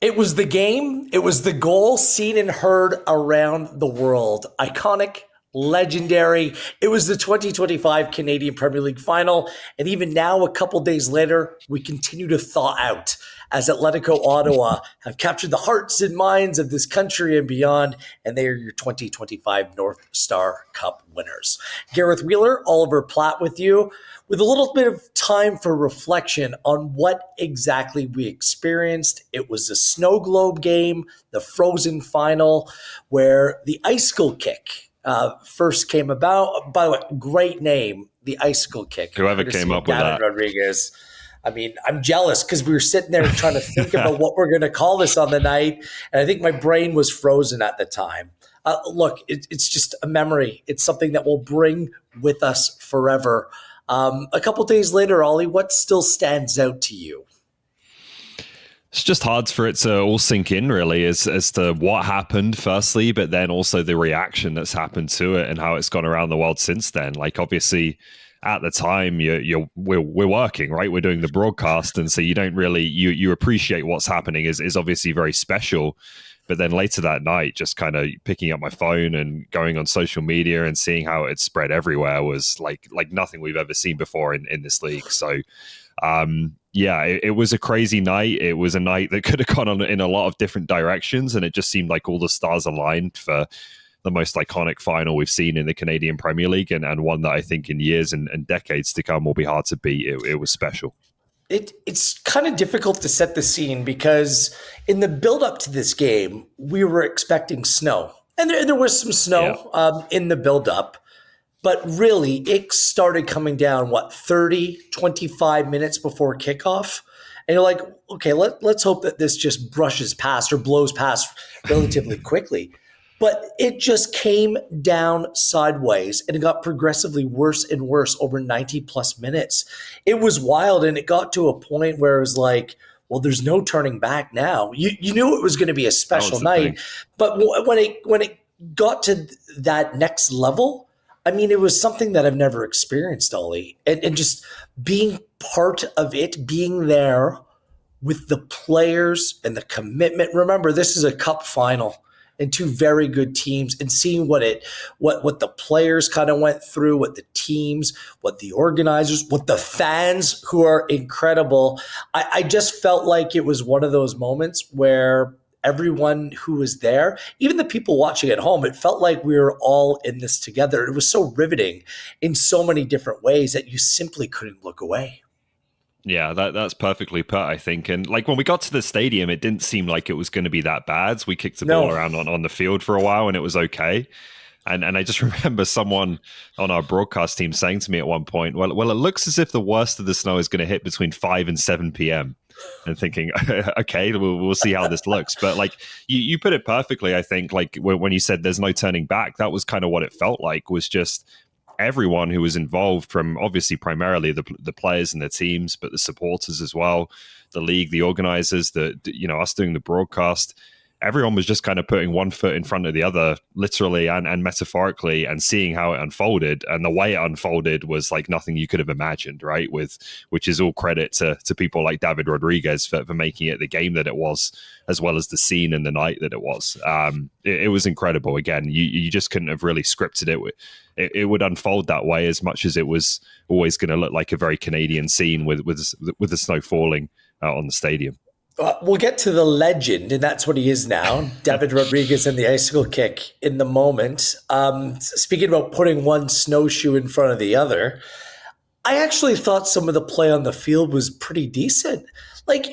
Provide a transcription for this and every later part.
It was the game. It was the goal seen and heard around the world. Iconic, legendary. It was the 2025 Canadian Premier League final. And even now, a couple days later, we continue to thaw out as Atlético Ottawa have captured the hearts and minds of this country and beyond. And they are your 2025 North Star Cup winners. Gareth Wheeler, Oliver Platt with you, with a little bit of time for reflection on what exactly we experienced. It was a snow globe game, the frozen final, where the Icicle Kick first came about. By the way, great name, the Icicle Kick. Whoever came up with that. Rodriguez. I mean, I'm jealous because we were sitting there trying to think about what we're going to call this on the night. And I think my brain was frozen at the time. Look, it's just a memory. It's something that we'll bring with us forever. A couple days later, Ollie, what still stands out to you? It's just hard for it to all sink in, really, as to what happened, firstly, but then also the reaction that's happened to it and how it's gone around the world since then. Like, obviously, at the time, we're working, right? We're doing the broadcast, and so you don't really you appreciate what's happening is obviously very special. But then later that night, just kind of picking up my phone and going on social media and seeing how it spread everywhere was like nothing we've ever seen before in this league. So, it was a crazy night. It was a night that could have gone on in a lot of different directions, and it just seemed like all the stars aligned for the most iconic final we've seen in the Canadian Premier League, and one that I think in years and decades to come will be hard to beat. It was special. It's kind of difficult to set the scene because in the build-up to this game, we were expecting snow. And there was some snow in the build-up. But really, it started coming down, 30, 25 minutes before kickoff? And you're like, okay, let's hope that this just brushes past or blows past relatively quickly. But it just came down sideways and it got progressively worse and worse over 90 plus minutes. It was wild, and it got to a point where it was like, well, there's no turning back now. You knew it was going to be a special night, but when it got to that next level, I mean, it was something that I've never experienced, Ollie, and just being part of it, being there with the players and the commitment. Remember, this is a cup final and two very good teams, and seeing what the players kind of went through, what the teams, what the organizers, what the fans who are incredible. I just felt like it was one of those moments where everyone who was there, even the people watching at home, it felt like we were all in this together. It was so riveting in so many different ways that you simply couldn't look away. Yeah, that's perfectly put, I think. And like when we got to the stadium, it didn't seem like it was going to be that bad. We kicked the ball around on the field for a while and it was okay. And I just remember someone on our broadcast team saying to me at one point, well, it looks as if the worst of the snow is going to hit between 5 and 7 p.m. And thinking, okay, we'll see how this looks. But like you put it perfectly, I think, like when you said there's no turning back, that was kind of what it felt like, was just everyone who was involved, from obviously primarily the players and the teams, but the supporters as well, the league, the organizers, us doing the broadcast. Everyone was just kind of putting one foot in front of the other, literally and metaphorically, and seeing how it unfolded. And the way it unfolded was like nothing you could have imagined, right? Which is all credit to people like David Rodriguez for making it the game that it was, as well as the scene and the night that it was. It was incredible. Again, you just couldn't have really scripted it. It would unfold that way, as much as it was always going to look like a very Canadian scene with the snow falling on the stadium. We'll get to the legend, and that's what he is now, David Rodriguez and the Icicle Kick in the moment. Speaking about putting one snowshoe in front of the other, I actually thought some of the play on the field was pretty decent. Like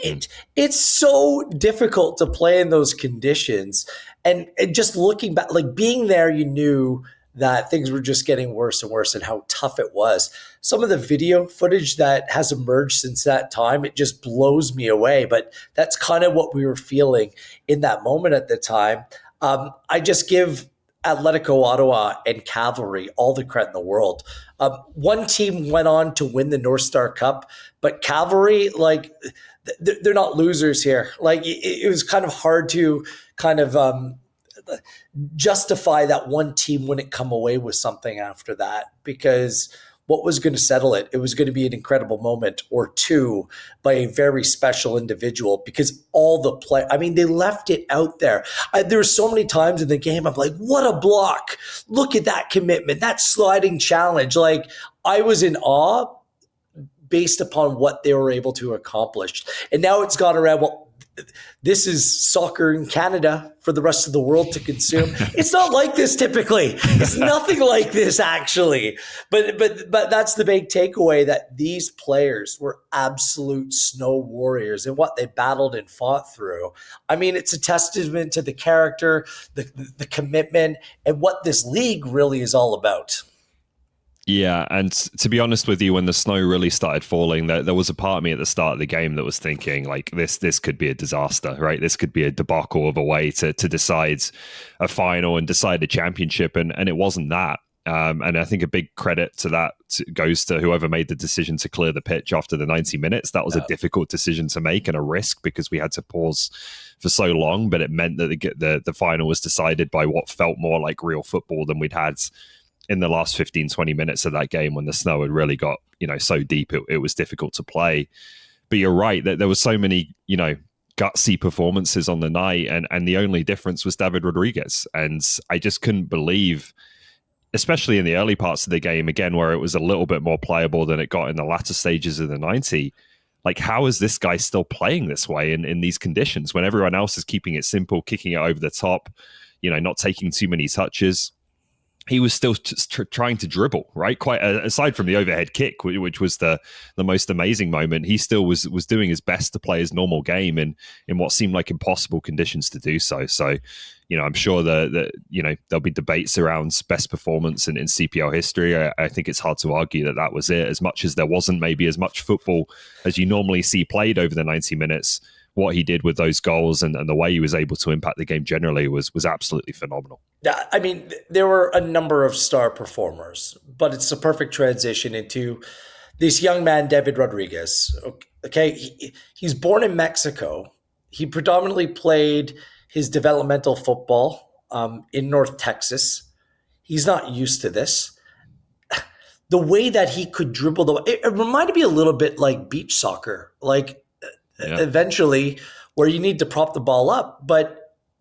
it's so difficult to play in those conditions, and just looking back, like being there, you knew that things were just getting worse and worse and how tough it was. Some of the video footage that has emerged since that time, it just blows me away. But that's kind of what we were feeling in that moment at the time. I just give Atlético Ottawa and Cavalry all the credit in the world. One team went on to win the North Star Cup, but Cavalry, like, they're not losers here. Like, it was kind of hard to kind of justify that one team wouldn't come away with something after that, because, what was going to settle it. It was going to be an incredible moment or two by a very special individual, because all the play, I mean, they left it out there. There were so many times in the game, I'm like, what a block. Look at that commitment, that sliding challenge. Like, I was in awe based upon what they were able to accomplish. And now it's gone around, well, this is soccer in Canada for the rest of the world to consume. It's not like this typically. It's nothing like this, actually. But that's the big takeaway, that these players were absolute snow warriors and what they battled and fought through. I mean, it's a testament to the character, the commitment, and what this league really is all about. Yeah, and to be honest with you, when the snow really started falling, there was a part of me at the start of the game that was thinking, like, this could be a disaster, right? This could be a debacle of a way to decide a final and decide a championship, and it wasn't that. And I think a big credit to that goes to whoever made the decision to clear the pitch after the 90 minutes. That was a difficult decision to make and a risk, because we had to pause for so long, but it meant that the final was decided by what felt more like real football than we'd had in the last 15, 20 minutes of that game, when the snow had really got, so deep, it was difficult to play. But you're right that there were so many, gutsy performances on the night, and the only difference was David Rodriguez. And I just couldn't believe, especially in the early parts of the game, again, where it was a little bit more playable than it got in the latter stages of the 90, like, how is this guy still playing this way in these conditions when everyone else is keeping it simple, kicking it over the top, not taking too many touches? He was still trying to dribble, right? Quite aside from the overhead kick, which was the most amazing moment, he still was doing his best to play his normal game in what seemed like impossible conditions to do so. So, I'm sure that there'll be debates around best performance in CPL history. I think it's hard to argue that was it, as much as there wasn't maybe as much football as you normally see played over the 90 minutes. What he did with those goals and the way he was able to impact the game generally was absolutely phenomenal. Yeah, I mean, there were a number of star performers, but it's a perfect transition into this young man, David Rodriguez. Okay, he's born in Mexico. He predominantly played his developmental football in North Texas. He's not used to this. The way that he could dribble, it reminded me a little bit like beach soccer, eventually, where you need to prop the ball up. But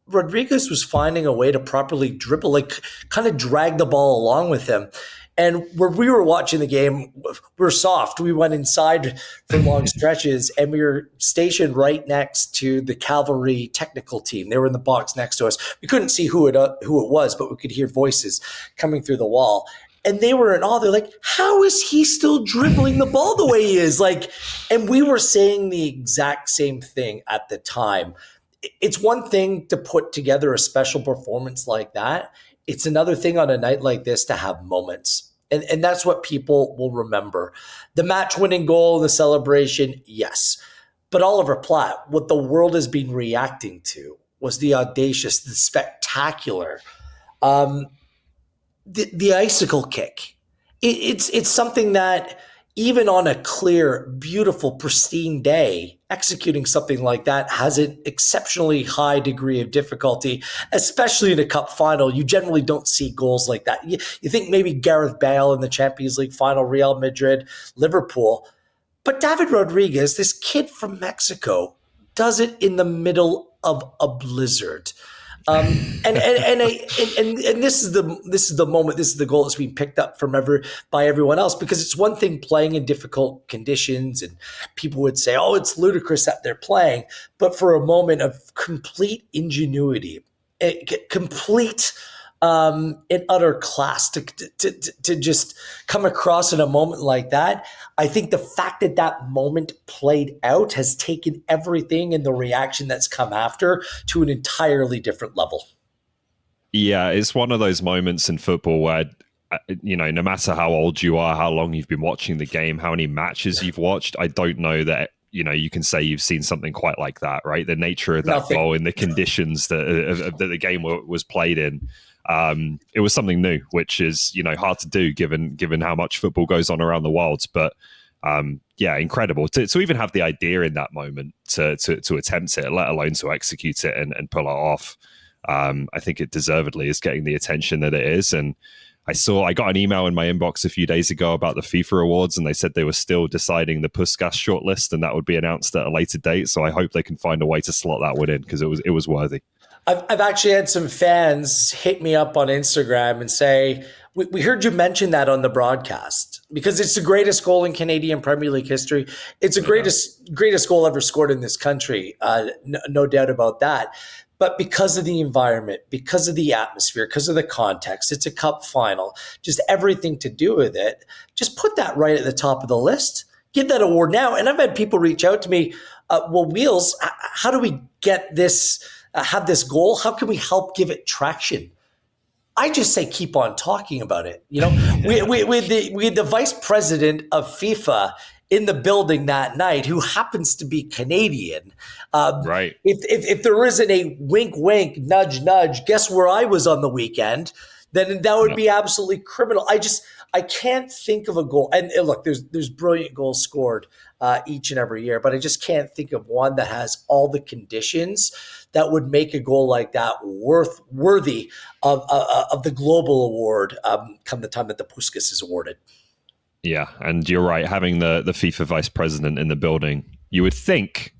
Rodriguez was finding a way to properly dribble, like kind of drag the ball along with him. And where we were watching the game, we were soft. We went inside for long stretches, and we were stationed right next to the Cavalry technical team. They were in the box next to us. We couldn't see who it was, but we could hear voices coming through the wall. And they were in awe. They're like, how is he still dribbling the ball the way he is? Like, and we were saying the exact same thing at the time. It's one thing to put together a special performance like that. It's another thing on a night like this to have moments. And that's what people will remember. The match-winning goal, the celebration, yes. But Oliver Platt, what the world has been reacting to was the audacious, the spectacular, the icicle kick. It's something that even on a clear, beautiful, pristine day, executing something like that has an exceptionally high degree of difficulty, especially in a cup final. You generally don't see goals like that. You think maybe Gareth Bale in the Champions League final, Real Madrid, Liverpool. But David Rodriguez, this kid from Mexico, does it in the middle of a blizzard. And this is the moment, this is the goal that's being picked up by everyone else, because it's one thing playing in difficult conditions, and people would say, oh, it's ludicrous that they're playing, but for a moment of complete ingenuity, complete and utter class to just come across in a moment like that. I think the fact that moment played out has taken everything and the reaction that's come after to an entirely different level. Yeah, it's one of those moments in football where, no matter how old you are, how long you've been watching the game, how many matches you've watched, I don't know that, you can say you've seen something quite like that, right? The nature of that goal and the conditions that the game was played in. It was something new, which is, hard to do given how much football goes on around the world. But incredible to even have the idea in that moment to attempt it, let alone to execute it and pull it off. I think it deservedly is getting the attention that it is. And I got an email in my inbox a few days ago about the FIFA awards, and they said they were still deciding the Puskas shortlist, and that would be announced at a later date. So I hope they can find a way to slot that one in, because it was worthy. I've actually had some fans hit me up on Instagram and say, we heard you mention that on the broadcast, because it's the greatest goal in Canadian Premier League history. It's the greatest goal ever scored in this country. No doubt about that. But because of the environment, because of the atmosphere, because of the context, it's a cup final, just everything to do with it, just put that right at the top of the list. Give that award now. And I've had people reach out to me, well, Wheels, how do we get this, have this goal? How can we help give it traction? I just say keep on talking about it. We had the vice president of FIFA in the building that night, who happens to be Canadian. Right. If there isn't a wink, wink, nudge, nudge, guess where I was on the weekend, then that would be absolutely criminal. I can't think of a goal. And look, there's brilliant goals scored each and every year, but I just can't think of one that has all the conditions that would make a goal like that worthy of the global award come the time that the Puskas is awarded. Yeah, and you're right. Having the FIFA vice president in the building, you would think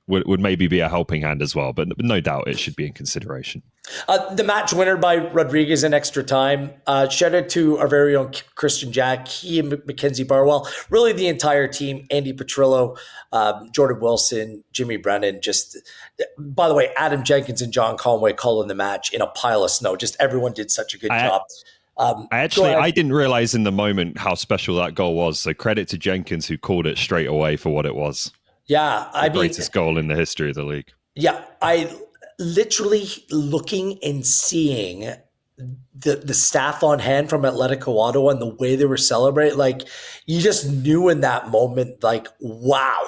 would maybe be a helping hand as well, but no doubt it should be in consideration. The match winner by Rodriguez in extra time. Shout out to our very own Christian Jack, he and Mackenzie Barwell, really the entire team, Andy Petrillo, Jordan Wilson, Jimmy Brennan. Just, by the way, Adam Jenkins and John Conway calling the match in a pile of snow. Just everyone did such a good job. I didn't realize in the moment how special that goal was. So credit to Jenkins, who called it straight away for what it was. Yeah, the greatest goal in the history of the league. Yeah, I literally looking and seeing the staff on hand from Atlético Ottawa and the way they were celebrating, like you just knew in that moment, like, wow,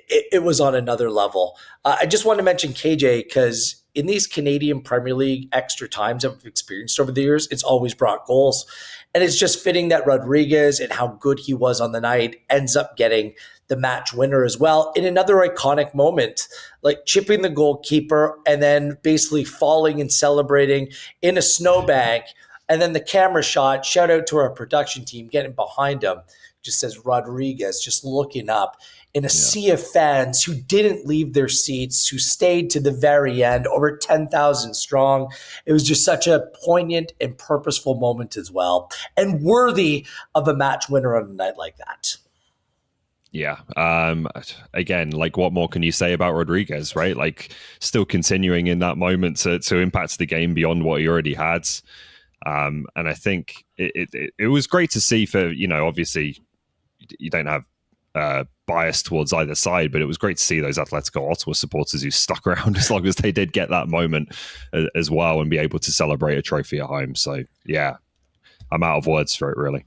it was on another level. I just want to mention KJ because in these Canadian Premier League extra times I've experienced over the years, it's always brought goals. And it's just fitting that Rodriguez and how good he was on the night ends up getting the match winner as well in another iconic moment, like chipping the goalkeeper and then basically falling and celebrating in a snowbank. And then the camera shot, shout out to our production team, getting behind him, just says Rodriguez, just looking up in a sea of fans who didn't leave their seats, who stayed to the very end, over 10,000 strong. It was just such a poignant and purposeful moment as well, and worthy of a match winner on a night like that. Yeah. Again, like what more can you say about Rodriguez, right? Like still continuing in that moment to impact the game beyond what he already had. And I think it was great to see for, obviously you don't have bias towards either side, but it was great to see those Atlético Ottawa supporters who stuck around as long as they did get that moment as well and be able to celebrate a trophy at home. So yeah, I'm out of words for it, really.